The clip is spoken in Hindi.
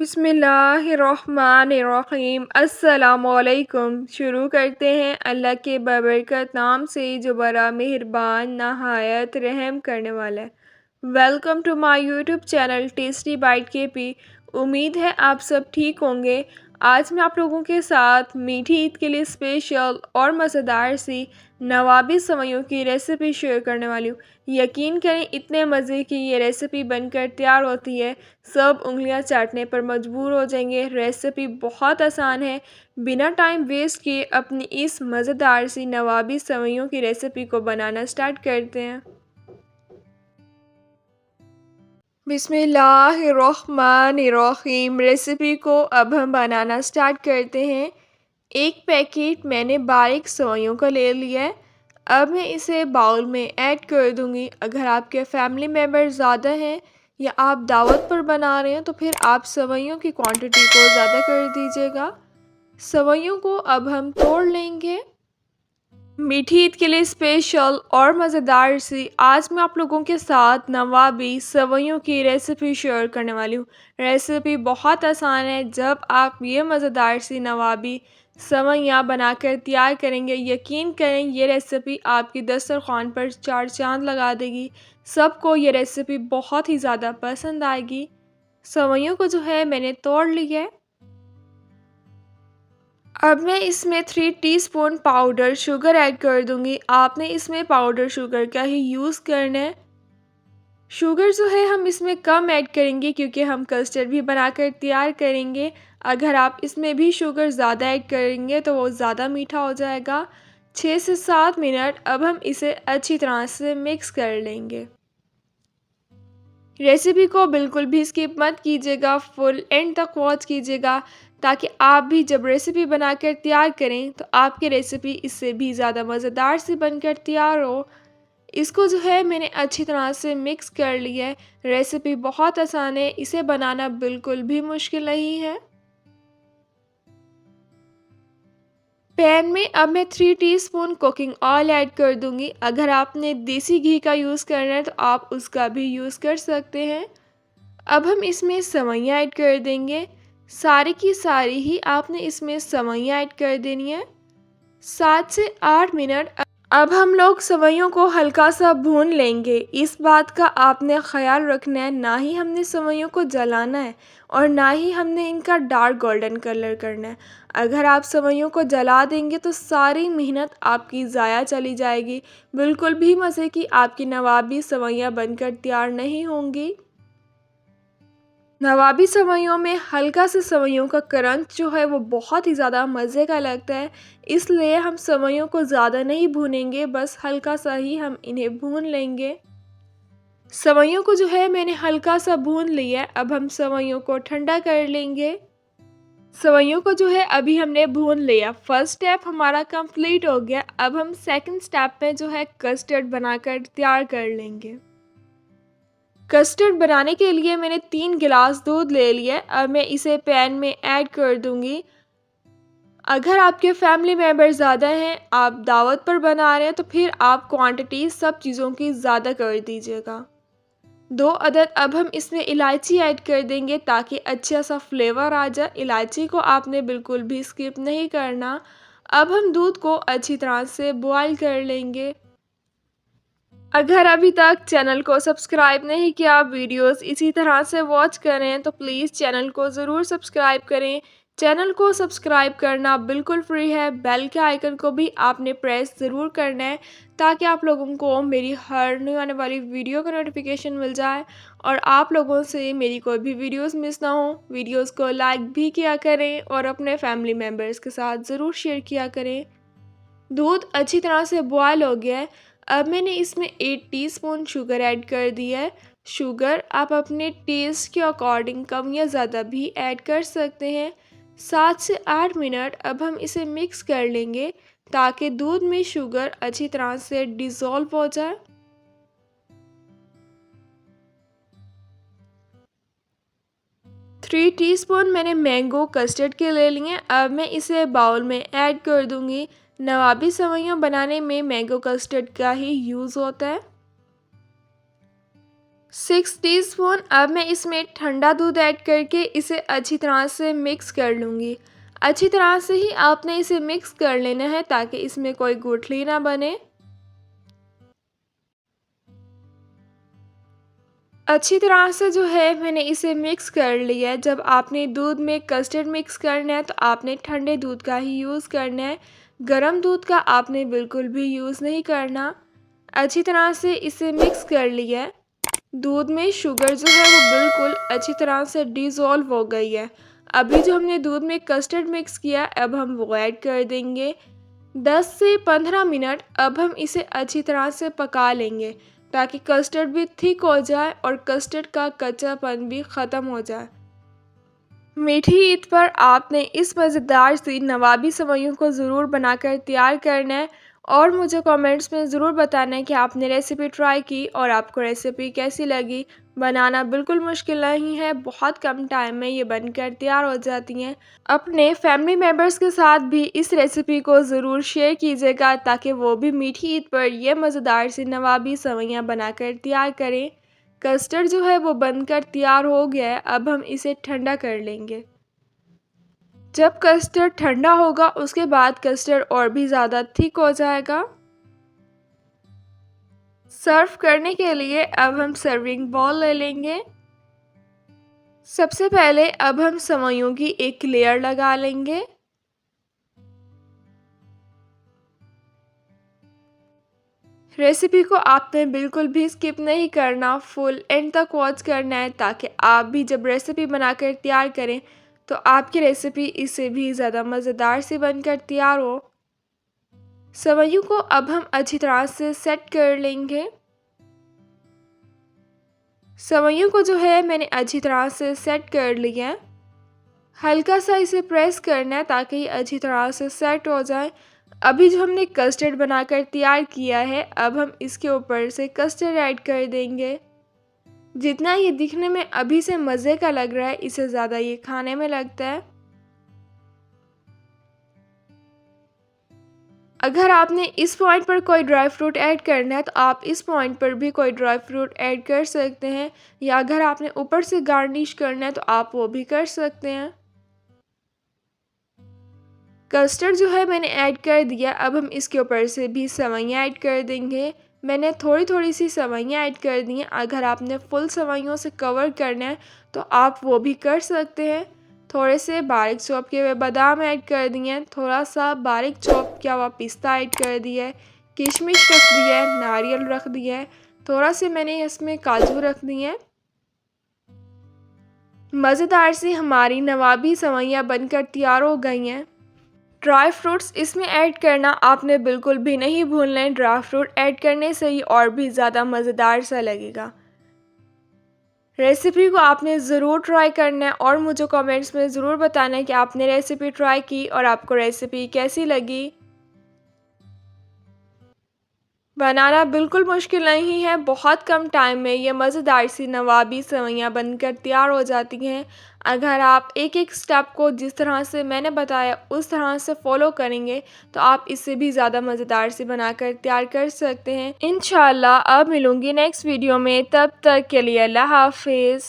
बिस्मिल्लाहिर्रहमानिर्रहीम अस्सलामुअलैकुम। शुरू करते हैं अल्लाह के बबरकत नाम से जो बड़ा मेहरबान नहायत रहम करने वाला है। Welcome to my YouTube channel tasty bite KP. उम्मीद है आप सब ठीक होंगे। आज मैं आप लोगों के साथ मीठी ईद के लिए स्पेशल और मज़ेदार सी नवाबी सेवइयों की रेसिपी शेयर करने वाली हूँ। यकीन करें इतने मज़े की ये रेसिपी बनकर तैयार होती है, सब उंगलियां चाटने पर मजबूर हो जाएंगे। रेसिपी बहुत आसान है। बिना टाइम वेस्ट किए अपनी इस मज़ेदार सी नवाबी सेवइयों की रेसिपी को बनाना स्टार्ट करते हैं। बिस्मिल्लाहिर्रहमानिर्रहीम। रेसिपी को अब हम बनाना स्टार्ट करते हैं। एक पैकेट मैंने बारीक सेवइयों का ले लिया है। अब मैं इसे बाउल में ऐड कर दूंगी। अगर आपके फैमिली मेम्बर ज़्यादा हैं या आप दावत पर बना रहे हैं तो फिर आप सेवइयों की क्वांटिटी को ज़्यादा कर दीजिएगा। सेवइयों को अब हम तोड़ लेंगे। मीठी ईद के लिए स्पेशल और मज़ेदार सी आज मैं आप लोगों के साथ नवाबी सेवइयों की रेसिपी शेयर करने वाली हूँ। रेसिपी बहुत आसान है। जब आप ये मज़ेदार सी नवाबी सेवइयाँ बनाकर तैयार करेंगे, यकीन करें ये रेसिपी आपकी दस्तरखान पर चार चांद लगा देगी। सबको ये रेसिपी बहुत ही ज़्यादा पसंद आएगी। सेवइयों को जो है मैंने तोड़ लिया है। अब मैं इसमें 3 टीस्पून पाउडर शुगर ऐड कर दूंगी। आपने इसमें पाउडर शुगर का ही यूज़ करना है। शुगर जो है हम इसमें कम ऐड करेंगे क्योंकि हम कस्टर्ड भी बनाकर तैयार करेंगे। अगर आप इसमें भी शुगर ज़्यादा ऐड करेंगे तो वो ज़्यादा मीठा हो जाएगा। 6 से 7 मिनट अब हम इसे अच्छी तरह से मिक्स कर लेंगे। रेसिपी को बिल्कुल भी स्किप मत कीजिएगा, फुल एंड तक वॉच कीजिएगा ताकि आप भी जब रेसिपी बनाकर तैयार करें तो आपकी रेसिपी इससे भी ज़्यादा मज़ेदार सी बनकर तैयार हो। इसको जो है मैंने अच्छी तरह से मिक्स कर लिया है। रेसिपी बहुत आसान है, इसे बनाना बिल्कुल भी मुश्किल नहीं है। पैन में अब मैं 3 टीस्पून कुकिंग ऑयल ऐड कर दूंगी। अगर आपने देसी घी का यूज़ करना है तो आप उसका भी यूज़ कर सकते हैं। अब हम इसमें सेवइयाँ ऐड कर देंगे। सारी की सारी ही आपने इसमें सेवइयाँ ऐड कर देनी है। 7 से 8 मिनट अब हम लोग सेवइयों को हल्का सा भून लेंगे। इस बात का आपने ख्याल रखना है, ना ही हमने सेवइयों को जलाना है और ना ही हमने इनका डार्क गोल्डन कलर करना है। अगर आप सेवइयों को जला देंगे तो सारी मेहनत आपकी ज़ाया चली जाएगी। बिल्कुल भी मज़े की आपकी नवाबी सेवइयाँ बनकर तैयार नहीं होंगी। नवाबी सेवइयों में हल्का से सेवइयों का क्रंच जो है वो बहुत ही ज़्यादा मज़े का लगता है। इसलिए हम सेवइयों को ज़्यादा नहीं भूनेंगे, बस हल्का सा ही हम इन्हें भून लेंगे। सेवइयों को जो है मैंने हल्का सा भून लिया है। अब हम सेवइयों को ठंडा कर लेंगे। सेवइयों को जो है अभी हमने भून लिया। फर्स्ट स्टेप हमारा कंप्लीट हो गया। अब हम सेकंड स्टेप में जो है कस्टर्ड बनाकर तैयार कर लेंगे। कस्टर्ड बनाने के लिए मैंने 3 गिलास दूध ले लिया। अब मैं इसे पैन में ऐड कर दूंगी। अगर आपके फैमिली मेम्बर ज़्यादा हैं, आप दावत पर बना रहे हैं तो फिर आप क्वांटिटी सब चीज़ों की ज़्यादा कर दीजिएगा। 2 अदद अब हम इसमें इलायची ऐड कर देंगे ताकि अच्छा सा फ्लेवर आ जाए। इलायची को आपने बिल्कुल भी स्किप नहीं करना। अब हम दूध को अच्छी तरह से बॉयल कर लेंगे। अगर अभी तक चैनल को सब्सक्राइब नहीं किया, वीडियोस इसी तरह से वॉच करें तो प्लीज़ चैनल को ज़रूर सब्सक्राइब करें। चैनल को सब्सक्राइब करना बिल्कुल फ्री है। बेल के आइकन को भी आपने प्रेस ज़रूर करना है ताकि आप लोगों को मेरी हर न्यू आने वाली वीडियो का नोटिफिकेशन मिल जाए और आप लोगों से मेरी कोई भी वीडियोस मिस ना हो। वीडियोस को लाइक भी किया करें और अपने फैमिली मेम्बर्स के साथ ज़रूर शेयर किया करें। दूध अच्छी तरह से बॉयल हो गया है। अब मैंने इसमें 8 टीस्पून शुगर ऐड कर दिया है। शुगर आप अपने टेस्ट के अकॉर्डिंग कम या ज़्यादा भी ऐड कर सकते हैं। 7 से 8 मिनट अब हम इसे मिक्स कर लेंगे ताकि दूध में शुगर अच्छी तरह से डिज़ोल्व हो जाए। थ्री टीस्पून मैंने मैंगो कस्टर्ड के ले लिए। अब मैं इसे बाउल में ऐड कर दूंगी। नवाबी सेवइयां बनाने में मैंगो कस्टर्ड का ही यूज़ होता है। 6 टीस्पून। अब मैं इसमें ठंडा दूध ऐड करके इसे अच्छी तरह से मिक्स कर लूँगी। अच्छी तरह से ही आपने इसे मिक्स कर लेना है ताकि इसमें कोई गुठली ना बने। अच्छी तरह से जो है मैंने इसे मिक्स कर लिया है। जब आपने दूध में कस्टर्ड मिक्स करना है तो आपने ठंडे दूध का ही यूज़ करना है, गर्म दूध का आपने बिल्कुल भी यूज़ नहीं करना। अच्छी तरह से इसे मिक्स कर लिया है। दूध में शुगर जो है वो बिल्कुल अच्छी तरह से डिज़ोल्व हो गई है। अभी जो हमने दूध में कस्टर्ड मिक्स किया अब हम वो ऐड कर देंगे। 10 से 15 मिनट अब हम इसे अच्छी तरह से पका लेंगे ताकि कस्टर्ड भी थिक हो जाए और कस्टर्ड का कच्चापन भी ख़त्म हो जाए। मीठी ईद पर आपने इस मज़ेदार सी नवाबी सेवइयों को ज़रूर बनाकर तैयार करना है और मुझे कमेंट्स में ज़रूर बताना है कि आपने रेसिपी ट्राई की और आपको रेसिपी कैसी लगी। बनाना बिल्कुल मुश्किल नहीं है, बहुत कम टाइम में ये बनकर तैयार हो जाती हैं। अपने फैमिली मेम्बर्स के साथ भी इस रेसिपी को ज़रूर शेयर कीजिएगा ताकि वो भी मीठी ईद पर यह मज़ेदार सी नवाबी सेवइयाँ बनाकर तैयार करें। कस्टर्ड जो है वो बनकर तैयार हो गया है, अब हम इसे ठंडा कर लेंगे। जब कस्टर्ड ठंडा होगा उसके बाद कस्टर्ड और भी ज़्यादा थिक हो जाएगा। सर्व करने के लिए अब हम सर्विंग बाउल ले लेंगे। सबसे पहले अब हम सेवइयों की एक लेयर लगा लेंगे। रेसिपी को आपने बिल्कुल भी स्किप नहीं करना, फुल एंड तक वॉच करना है ताकि आप भी जब रेसिपी बनाकर तैयार करें तो आपकी रेसिपी इससे भी ज़्यादा मज़ेदार सी बनकर तैयार हो। सेवइयों को अब हम अच्छी तरह से सेट कर लेंगे। सेवइयों को जो है मैंने अच्छी तरह से सेट कर लिया है। हल्का सा इसे प्रेस करना है ताकि ये अच्छी तरह से सेट हो जाए। अभी जो हमने कस्टर्ड बनाकर तैयार किया है अब हम इसके ऊपर से कस्टर्ड ऐड कर देंगे। जितना ये दिखने में अभी से मज़े का लग रहा है इससे ज़्यादा ये खाने में लगता है। अगर आपने इस पॉइंट पर कोई ड्राई फ्रूट ऐड करना है तो आप इस पॉइंट पर भी कोई ड्राई फ्रूट ऐड कर सकते हैं, या अगर आपने ऊपर से गार्निश करना है तो आप वो भी कर सकते हैं। कस्टर्ड जो है मैंने ऐड कर दिया, अब हम इसके ऊपर से भी सेवइयाँ ऐड कर देंगे। मैंने थोड़ी थोड़ी सी सेवइयाँ ऐड कर दी हैं। अगर आपने फुल सेवइयों से कवर करना है तो आप वो भी कर सकते हैं। थोड़े से बारीक चॉप किए हुए बादाम ऐड कर दिए हैं, थोड़ा सा बारीक चॉप किया हुआ पिस्ता ऐड कर दिया है, किशमिश रख दिया है, नारियल रख दिया है, थोड़ा से मैंने इसमें काजू रख दिए हैं। मज़ेदार सी हमारी नवाबी सेवइयाँ बनकर तैयार हो गई हैं। ड्राई फ्रूट्स इसमें ऐड करना आपने बिल्कुल भी नहीं भूलना है। ड्राई फ्रूट ऐड करने से ही और भी ज़्यादा मज़ेदार सा लगेगा। रेसिपी को आपने ज़रूर ट्राई करना है और मुझे कमेंट्स में ज़रूर बताना है कि आपने रेसिपी ट्राई की और आपको रेसिपी कैसी लगी। बनाना बिल्कुल मुश्किल नहीं है, बहुत कम टाइम में ये मज़ेदार सी नवाबी सेवइयाँ बनकर तैयार हो जाती हैं। अगर आप एक एक स्टेप को जिस तरह से मैंने बताया उस तरह से फॉलो करेंगे तो आप इससे भी ज़्यादा मज़ेदार सी बनाकर तैयार कर सकते हैं। इंशाल्लाह अब मिलूँगी नेक्स्ट वीडियो में, तब तक के लिए अल्लाह हाफिज़।